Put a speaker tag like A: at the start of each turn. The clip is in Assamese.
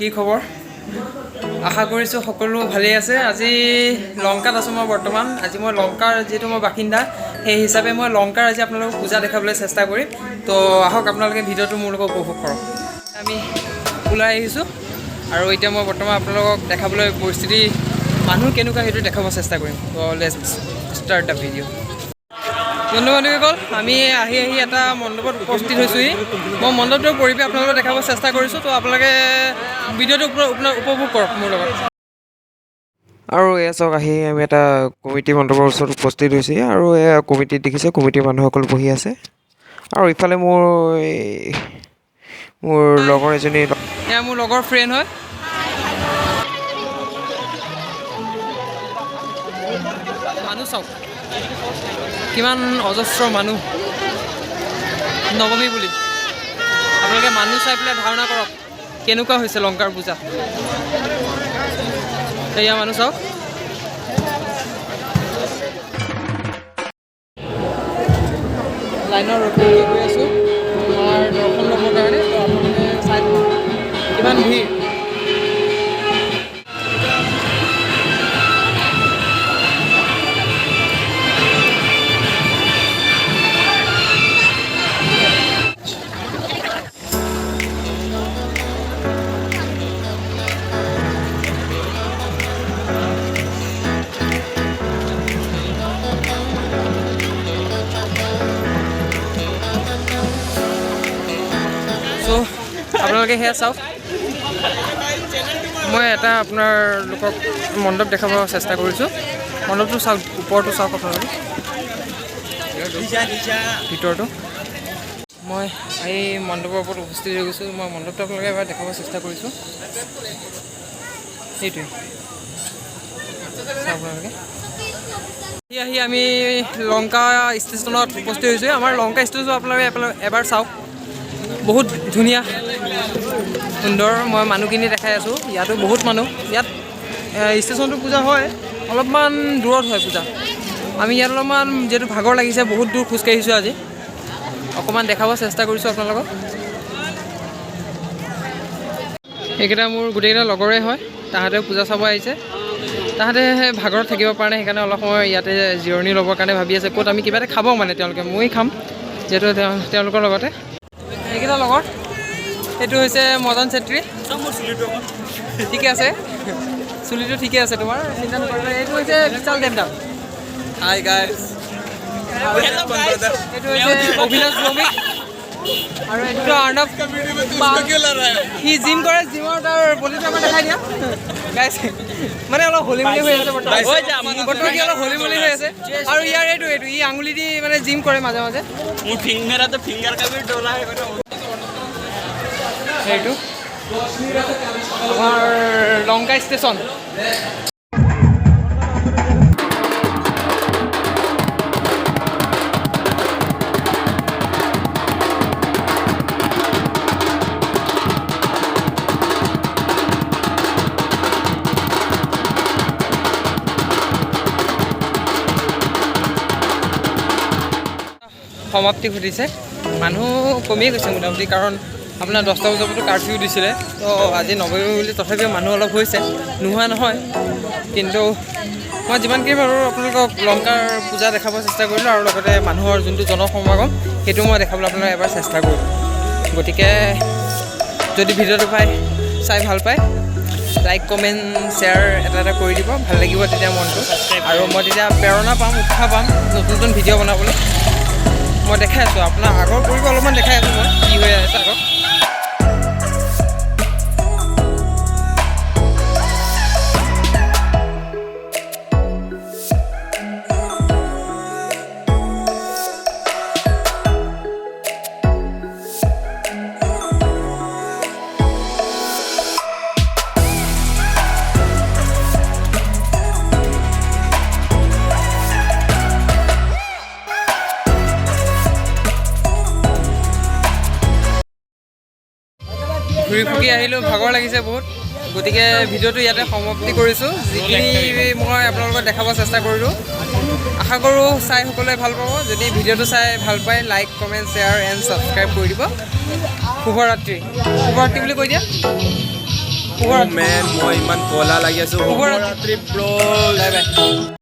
A: কি খবৰ? আশা কৰিছোঁ সকলো ভালেই আছে। আজি লংকাত আছোঁ মই বৰ্তমান। আজি মই লংকাৰ যিহেতু মই বাসিন্দা, সেই হিচাপে মই লংকাৰ আজি আপোনালোকক পূজা দেখাবলৈ চেষ্টা কৰিম। তো আহক আপোনালোকে ভিডিঅ'টো মোৰ লগত উপভোগ কৰক। আমি ওলাই আহিছোঁ আৰু এতিয়া মই বৰ্তমান আপোনালোকক দেখাবলৈ পৰিস্থিতি মানুহ কেনেকুৱা সেইটো দেখাব চেষ্টা কৰিম। তো লেটছ ষ্টাৰ্ট দ্য ভিডিঅ'। বন্ধু বান্ধৱীসকল, আমি আহি এটা মণ্ডপত উপস্থিত হৈছোঁহি। মই মণ্ডপটোৰ পৰিৱেশ আপোনালোকক দেখাব চেষ্টা কৰিছোঁ। তো আপোনালোকে ভিডিঅ'টো উপভোগ কৰক মোৰ লগত।
B: আৰু এয়া চাওক, আহি আমি এটা কমিটি মণ্ডপৰ ওচৰত উপস্থিত হৈছোঁ আৰু এয়া কমিটিত দেখিছে, কমিটিৰ মানুহসকল বহি আছে। আৰু ইফালে মোৰ লগৰ এজনী,
A: এয়া মোৰ লগৰ ফ্ৰেণ্ড হয়। মানুহ চাওক, কিমান অজস্ৰ মানুহ নৱমী বুলি। আপোনালোকে মানুহ চাই পেলাই ধাৰণা কৰক কেনেকুৱা হৈছে লংকাৰ পূজা। এয়া মানুহ চাওক। লাইনৰ ৰখি গৈ আছোঁ আমাৰ দৰ্শন ল'বৰ কাৰণে। তো আপোনালোকে চাই থাকক কিমান ভিৰ। চ' আপোনালোকে সেয়া চাওক। মই এটা আপোনালোকক মণ্ডপ দেখাব চেষ্টা কৰিছোঁ। মণ্ডপটো চাওক, ওপৰটো চাওক আপোনালোকে, ভিতৰটো। মই এই মণ্ডপৰ ওপৰত উপস্থিত হৈ গৈছোঁ। মই মণ্ডপটো আপোনালোকে এবাৰ দেখাব চেষ্টা কৰিছোঁ। সেইটোৱে চাওক আপোনালোকে। আহি আমি লংকা ষ্টেচনত উপস্থিত হৈছোঁ। আমাৰ লংকা ষ্টেচন আপোনালোকে এবাৰ চাওক, বহুত ধুনীয়া সুন্দৰ। মই মানুহখিনি দেখাই আছোঁ। ইয়াতো বহুত মানুহ। ইয়াত ষ্টেচনটো পূজা হয়, অলপমান দূৰত হয় পূজা। আমি ইয়াত অলপমান যিহেতু ভাগৰ লাগিছে, বহুত দূৰ খোজকাঢ়িছোঁ আজি। অকণমান দেখাব চেষ্টা কৰিছোঁ আপোনালোকক। এইকেইটা মোৰ গোটেইকেইটা লগৰে হয়। তাহাঁতেও পূজা চাব আহিছে। তাহাঁতে ভাগৰত থাকিব পৰা নাই, সেইকাৰণে অলপ সময় ইয়াতে জিৰণি ল'বৰ কাৰণে ভাবি আছে। ক'ত আমি কিবা এটা খাব, মানে তেওঁলোকে, মই খাম যিহেতু তেওঁলোকৰ লগতে। এইকেইটা লগৰ, সেইটো হৈছে মদন চেত্ৰী। ঠিকে আছে, চুলিটো ঠিকে আছে তোমাৰ, চিন্তা নকৰিবা। এইটো হৈছে বিশাল দেৱদাম। Hi guys. এইটো হৈছে অভিলাষ ভৌমিক আৰু এইটো অৰ্ণৱ। সি জিম কৰে, জিমৰ তাৰ বডিটো আমাৰ দেখাই দিয়া গাইজ। মানে অলপ হলি মলি হৈ আছে বৰ্তমান, কি অলপ হলি মলি হৈ আছে। আৰু ইয়াৰ এইটো ই আঙুলি দি মানে জিম কৰে মাজে মাজে। সেইটো আমাৰ লংকা ষ্টেচন। সমাপ্তি ঘটিছে। মানুহ কমিয়ে গৈছে মোটামুটি, কাৰণ আপোনাৰ 10টা বজাৰ পৰা কাৰফিউ দিছিলে। তো আজি নৱমী বুলি তথাপিও মানুহ অলপ হৈছে, নোহোৱা নহয়। কিন্তু মই যিমানখিনি পাৰোঁ আপোনালোকক লংকাৰ পূজা দেখাব চেষ্টা কৰিলোঁ, আৰু লগতে মানুহৰ যোনটো জনসমাগম সেইটো মই দেখাবলৈ আপোনালোকক এবাৰ চেষ্টা কৰিলোঁ। গতিকে যদি ভিডিঅ'টো চাই ভাল পায়, লাইক কমেণ্ট শ্বেয়াৰ এটা কৰি দিব, ভাল লাগিব তেতিয়া মনটো। আৰু মই তেতিয়া প্ৰেৰণা পাম, উৎসাহ পাম নতুন নতুন ভিডিঅ' বনাবলৈ। মই দেখাই আছোঁ আপোনাৰ আগৰ পৰিৱেশ অলপমান দেখাই আছোঁ মই কি হৈ আছে আগত। ঘূৰি ফুকি আহিলোঁ, ভাগৰ লাগিছে বহুত। গতিকে ভিডিঅ'টো ইয়াতে সমাপ্তি কৰিছোঁ। যিখিনি মই আপোনালোকক দেখাব চেষ্টা কৰিলোঁ, আশা কৰোঁ চাই সকলোৱে ভাল পাব। যদি ভিডিঅ'টো চাই ভাল পায়, like comment share and subscribe কৰি দিব। শুভৰাত্ৰি। শুভৰাত্ৰি বুলি কৈ দিয়া। শুভৰাত্ৰি।
C: মেন মই ইমান কলা লাগি আছো
A: শুভৰাত্ৰি।
C: ব্ৰ'
A: বাই বাই।